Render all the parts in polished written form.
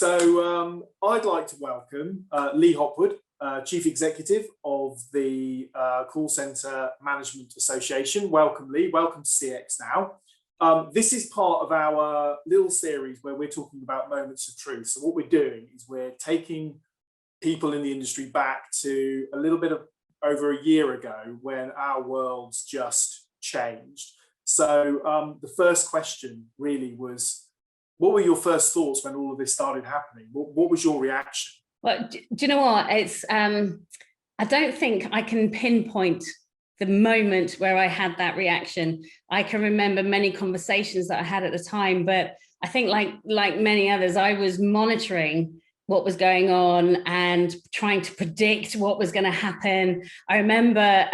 I'd like to welcome Leigh Hopwood, Chief Executive of the Call Centre Management Association. Welcome, Leigh. Welcome to CXNow. This is part of our little series where we're talking about moments of truth. So what we're doing is we're taking people in the industry back to a little bit of over a year ago when our world's just changed. So the first question really was, what were your first thoughts when all of this started happening? What was your reaction? Well, do you know what? It's I don't think I can pinpoint the moment where I had that reaction. I can remember many conversations that I had at the time, but I think like many others, I was monitoring what was going on and trying to predict what was going to happen. I remember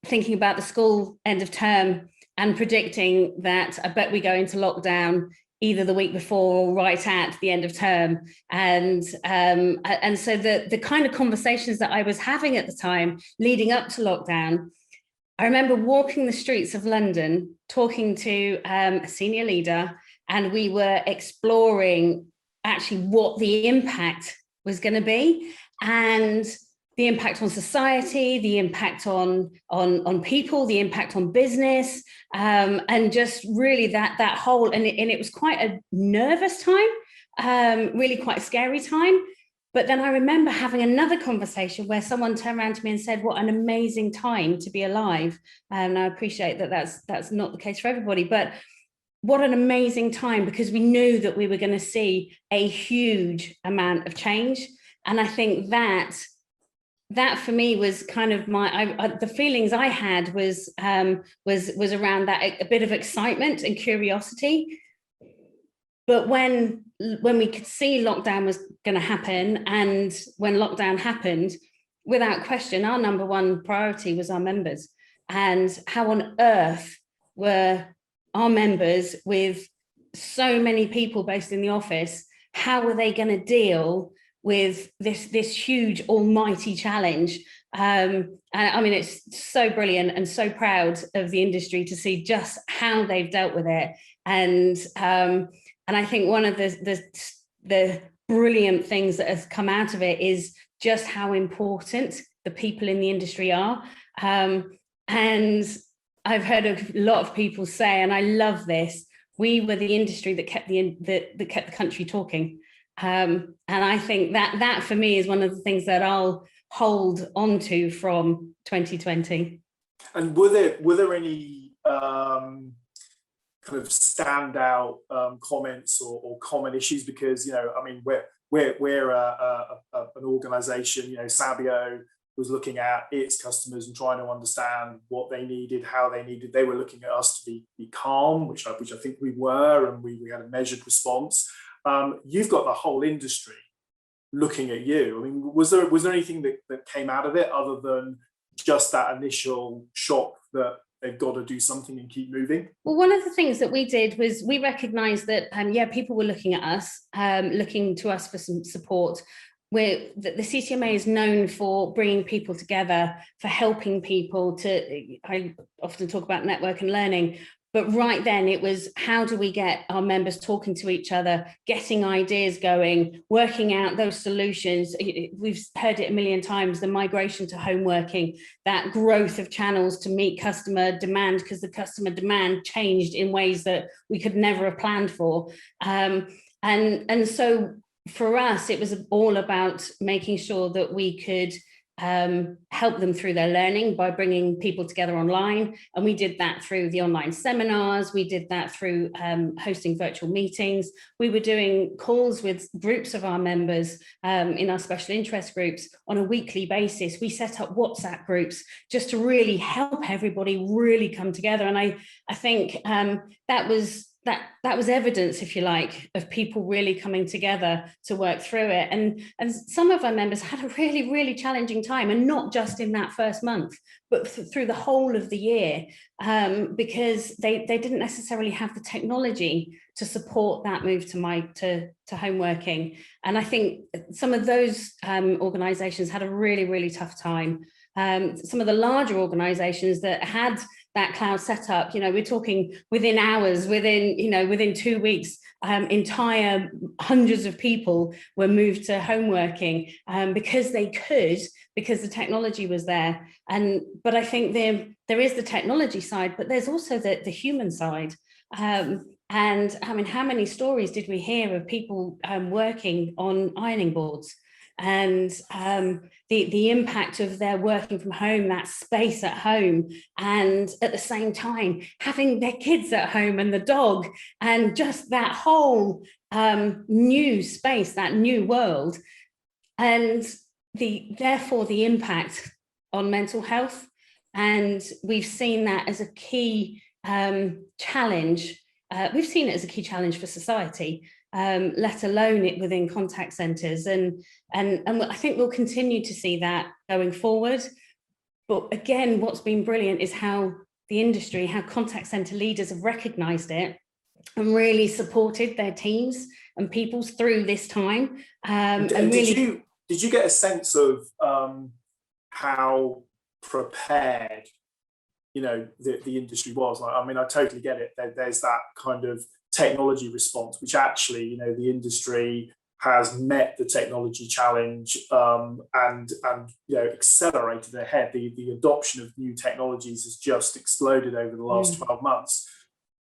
thinking about the school end of term and predicting that I bet we go into lockdown either the week before or right at the end of term. And so the kind of conversations that I was having at the time leading up to lockdown, I remember walking the streets of London, talking to a senior leader, and we were exploring actually what the impact was going to be, and the impact on society, the impact on people, the impact on business, and just really that whole, and it was quite a nervous time, really quite a scary time. But then I remember having another conversation where someone turned around to me and said, what an amazing time to be alive. And I appreciate that that's not the case for everybody, but what an amazing time, because we knew that we were going to see a huge amount of change. And I think that for me was kind of the feelings I had was around that, a bit of excitement and curiosity. But when we could see lockdown was going to happen, and when lockdown happened, without question, our number one priority was our members, and how on earth were our members, with so many people based in the office, how were they going to deal with this huge almighty challenge? And I mean, it's so brilliant and so proud of the industry to see just how they've dealt with it. And I think one of the brilliant things that has come out of it is just how important the people in the industry are. And I've heard a lot of people say, and I love this, we were the industry that kept the country talking. And I think that for me is one of the things that I'll hold on to from 2020. And were there any kind of standout comments or common issues? Because, you know, I mean, we're an organisation, you know, Sabio was looking at its customers and trying to understand what they needed, how they needed. They were looking at us to be calm, which I think we were, and we had a measured response. You've got the whole industry looking at you. I mean, was there anything that came out of it other than just that initial shock that they've got to do something and keep moving? Well, one of the things that we did was we recognised that, people were looking at us, looking to us for some support. The CCMA is known for bringing people together, for helping people to, I often talk about network and learning, but right then it was, how do we get our members talking to each other, getting ideas going, working out those solutions. We've heard it a million times, the migration to home working, that growth of channels to meet customer demand, because the customer demand changed in ways that we could never have planned for. And so for us, it was all about making sure that we could help them through their learning by bringing people together online. And we did that through the online seminars. We did that through hosting virtual meetings. We were doing calls with groups of our members in our special interest groups on a weekly basis. We set up WhatsApp groups just to really help everybody really come together. And I think that was evidence, if you like, of people really coming together to work through it. And some of our members had a really, really challenging time, and not just in that first month, but through the whole of the year, because they didn't necessarily have the technology to support that move to home working. And I think some of those organisations had a really, really tough time. Some of the larger organisations that had that cloud setup. We're talking within hours, within 2 weeks, entire hundreds of people were moved to home working because they could, because the technology was there. But I think there is the technology side, but there's also the human side. And I mean, how many stories did we hear of people working on ironing boards, and the impact of their working from home, that space at home, and at the same time having their kids at home and the dog, and just that whole new space, that new world, and therefore the impact on mental health. And we've seen that as a key challenge. We've seen it as a key challenge for society, let alone it within contact centres. And I think we'll continue to see that going forward. But again, what's been brilliant is how the industry, how contact centre leaders have recognised it and really supported their teams and people through this time. Did you get a sense of how prepared the industry was? I mean, I totally get it. There's that kind of technology response, which actually, the industry has met the technology challenge and accelerated ahead. The adoption of new technologies has just exploded over the last 12 months.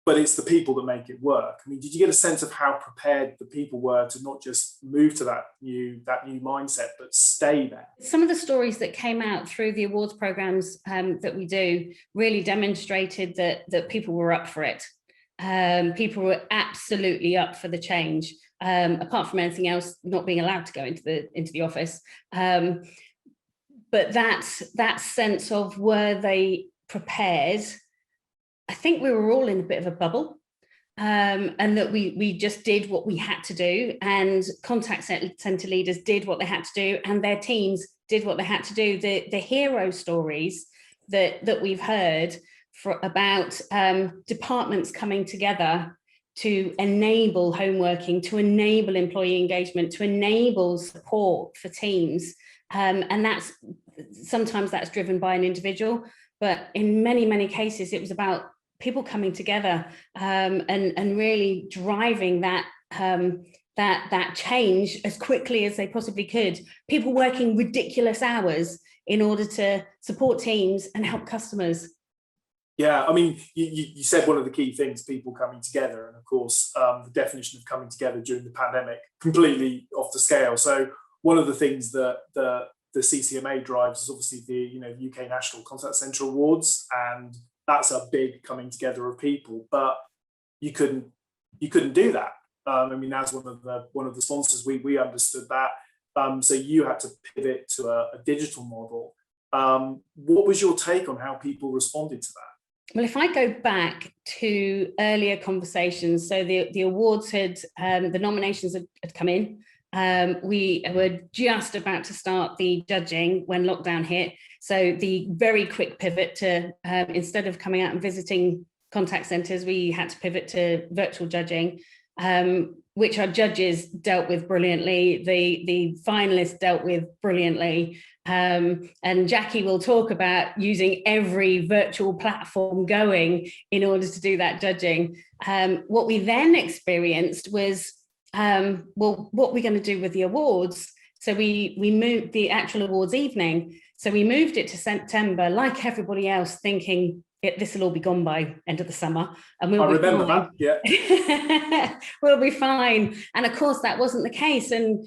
But it's the people that make it work. I mean, did you get a sense of how prepared the people were to not just move to that new mindset, but stay there? Some of the stories that came out through the awards programs that we do really demonstrated that people were up for it. People were absolutely up for the change, apart from anything else, not being allowed to go into the office. But that sense of, were they prepared? I think we were all in a bit of a bubble, and that we just did what we had to do, and contact centre leaders did what they had to do, and their teams did what they had to do. The hero stories that we've heard about departments coming together to enable home working, to enable employee engagement, to enable support for teams, and sometimes that's driven by an individual, but in many cases it was about people coming together and really driving that change as quickly as they possibly could. People working ridiculous hours in order to support teams and help customers. Yeah, I mean, you said one of the key things, people coming together, and of course, the definition of coming together during the pandemic, completely off the scale. So one of the things that the CCMA drives is obviously the UK National Contact Centre Awards, and that's a big coming together of people. But you couldn't do that. I mean, as one of the sponsors, we understood that. So you had to pivot to a digital model. What was your take on how people responded to that? Well, if I go back to earlier conversations, so the awards the nominations had come in. We were just about to start the judging when lockdown hit. So the very quick pivot to, instead of coming out and visiting contact centres, we had to pivot to virtual judging, which our judges dealt with brilliantly. The finalists dealt with brilliantly. And Jackie will talk about using every virtual platform going in order to do that judging. What we then experienced was, well, what we're going to do with the awards. So we moved the actual awards evening. So we moved it to September, like everybody else, thinking this will all be gone by end of the summer, and we'll be fine. That, yeah. We'll be fine. And of course, that wasn't the case. And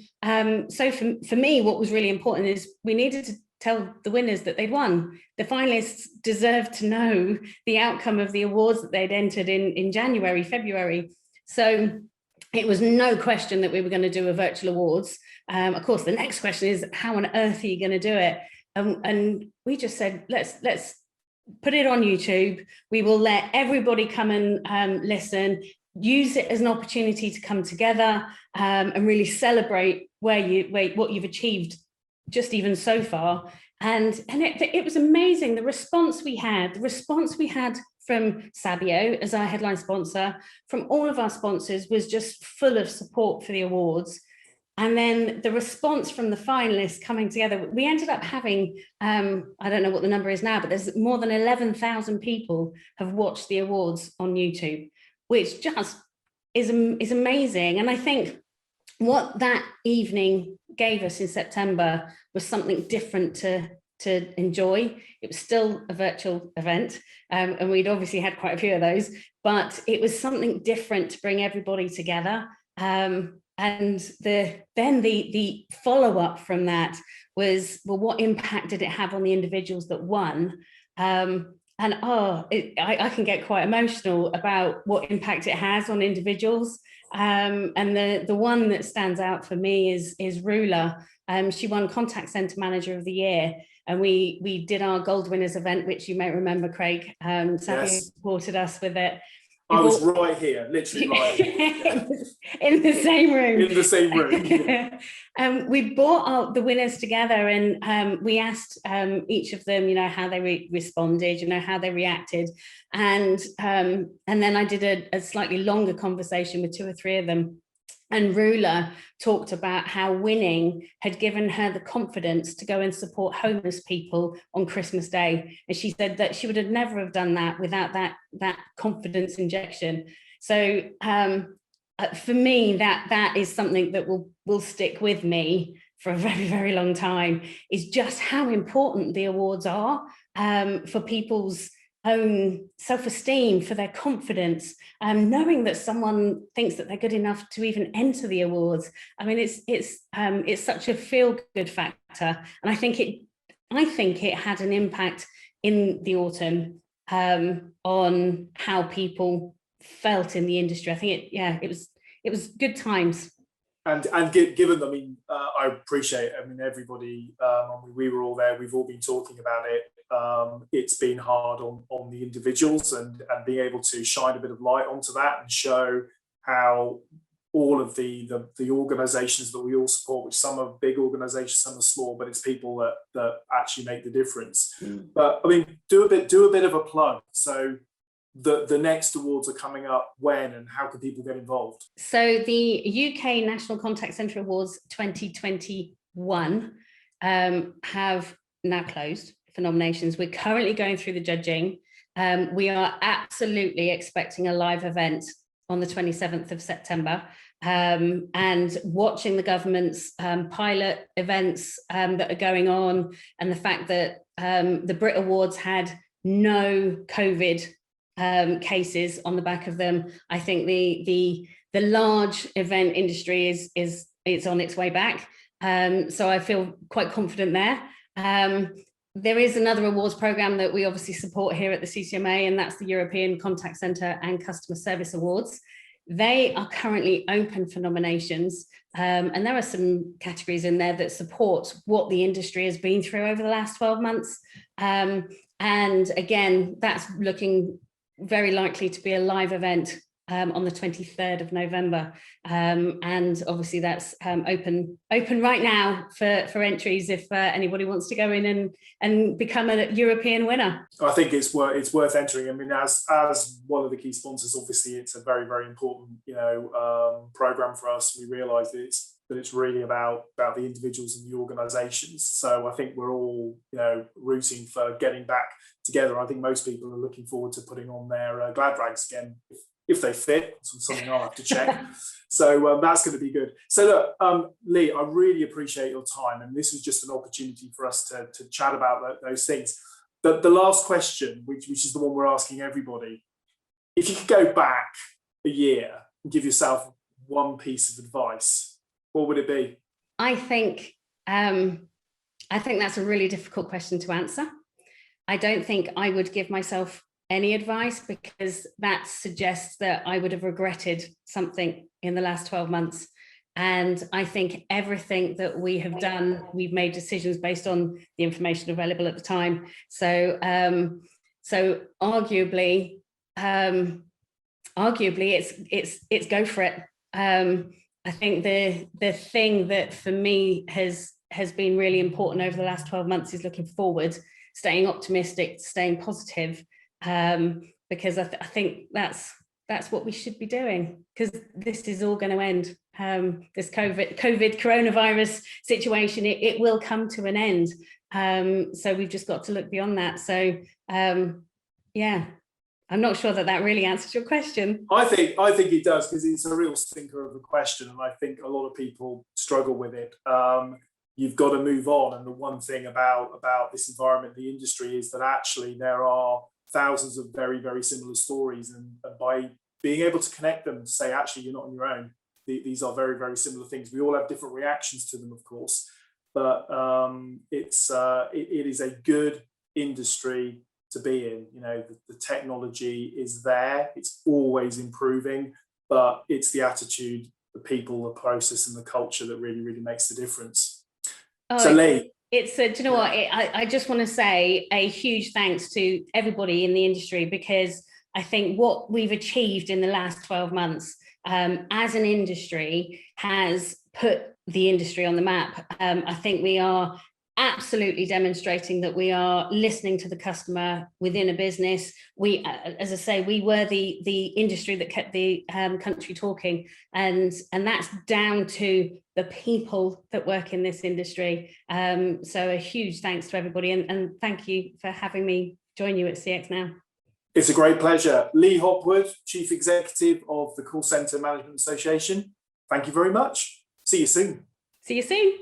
so for me, what was really important is we needed to tell the winners that they'd won. The finalists deserved to know the outcome of the awards that they'd entered in January, February. So it was no question that we were going to do a virtual awards. Of course, the next question is, how on earth are you going to do it? And we just said, let's put it on YouTube. We will let everybody come and listen, use it as an opportunity to come together and really celebrate what you've achieved just even so far. And it was amazing. The response we had from Sabio as our headline sponsor, from all of our sponsors, was just full of support for the awards. And then the response from the finalists coming together, we ended up having, I don't know what the number is now, but there's more than 11,000 people have watched the awards on YouTube, which just is amazing. And I think what that evening gave us in September was something different to enjoy. It was still a virtual event, and we'd obviously had quite a few of those, but it was something different to bring everybody together. And the follow-up from that was, well, what impact did it have on the individuals that won? And I can get quite emotional about what impact it has on individuals. And the one that stands out for me is Rula. She won Contact Centre Manager of the Year. And we did our Gold Winners event, which you may remember, Craig. Sabio supported us with it. I was right here, literally right here. In the same room. In the same room. Yeah. We brought out the winners together, and we asked each of them, how they responded, how they reacted, and then I did a slightly longer conversation with 2 or 3 of them. And Rula talked about how winning had given her the confidence to go and support homeless people on Christmas Day. And she said that she would have never have done that without that confidence injection. So for me, that is something that will stick with me for a very, very long time, is just how important the awards are for people's own self-esteem, for their confidence, knowing that someone thinks that they're good enough to even enter the awards. I mean, it's such a feel-good factor, and I think it had an impact in the autumn on how people felt in the industry. I think it was good times. And given, I mean, I appreciate, I mean, everybody, we were all there, we've all been talking about it. It's been hard on the individuals, and being able to shine a bit of light onto that and show how all of the organizations that we all support, which some are big organizations, some are small, but it's people that actually make the difference. But I mean, do a bit of a plug. So the next awards are coming up when, and how can people get involved? So the UK National Contact Centre Awards 2021 have now closed for nominations. We're currently going through the judging. We are absolutely expecting a live event on the 27th of September, and watching the government's pilot events that are going on, and the fact that the Brit Awards had no COVID cases on the back of them. I think the large event industry is on its way back. So I feel quite confident there. There is another awards programme that we obviously support here at the CCMA, and that's the European Contact Centre and Customer Service Awards. They are currently open for nominations, and there are some categories in there that support what the industry has been through over the last 12 months. And again, that's looking very likely to be a live event on the 23rd of November. And obviously that's open right now for entries if anybody wants to go in and become a European winner. I think it's worth entering. I mean, as one of the key sponsors, obviously it's a very, very important program for us. We realise that it's really about the individuals and the organisations. So I think we're all rooting for getting back together. I think most people are looking forward to putting on their glad rags again, if they fit. It's something I'll have to check. So that's going to be good. So look, Leigh, I really appreciate your time, and this was just an opportunity for us to chat about those things. The last question, which is the one we're asking everybody, if you could go back a year and give yourself one piece of advice, what would it be? I think that's a really difficult question to answer. I don't think I would give myself any advice, because that suggests that I would have regretted something in the last 12 months. And I think everything that we have done, we've made decisions based on the information available at the time. So arguably it's go for it. I think the thing that for me has been really important over the last 12 months is looking forward, staying optimistic, staying positive, because I think that's that's what we should be doing, because this is all going to end. This coronavirus situation, it will come to an end. So we've just got to look beyond that. So yeah, I'm not sure that really answers your question. I think it does, because it's a real stinker of a question, and I think a lot of people struggle with it. You've got to move on, and the one thing about this environment, the industry, is that actually there are thousands of very, very similar stories, and by being able to connect them, to say actually you're not on your own. These are very, very similar things. We all have different reactions to them, of course, but it is a good industry to be in. You know, the technology is there; it's always improving, but it's the attitude, the people, the process, and the culture that really, really makes the difference. So, Leigh, it's do you know what? I just want to say a huge thanks to everybody in the industry, because I think what we've achieved in the last 12 months as an industry has put the industry on the map. I think we are absolutely demonstrating that we are listening to the customer within a business. We, as I say, we were the industry that kept the country talking, and that's down to the people that work in this industry. So a huge thanks to everybody, and thank you for having me join you at CXNow. It's a great pleasure. Leigh Hopwood, Chief Executive of the Call Centre Management Association. Thank you very much. See you soon. See you soon.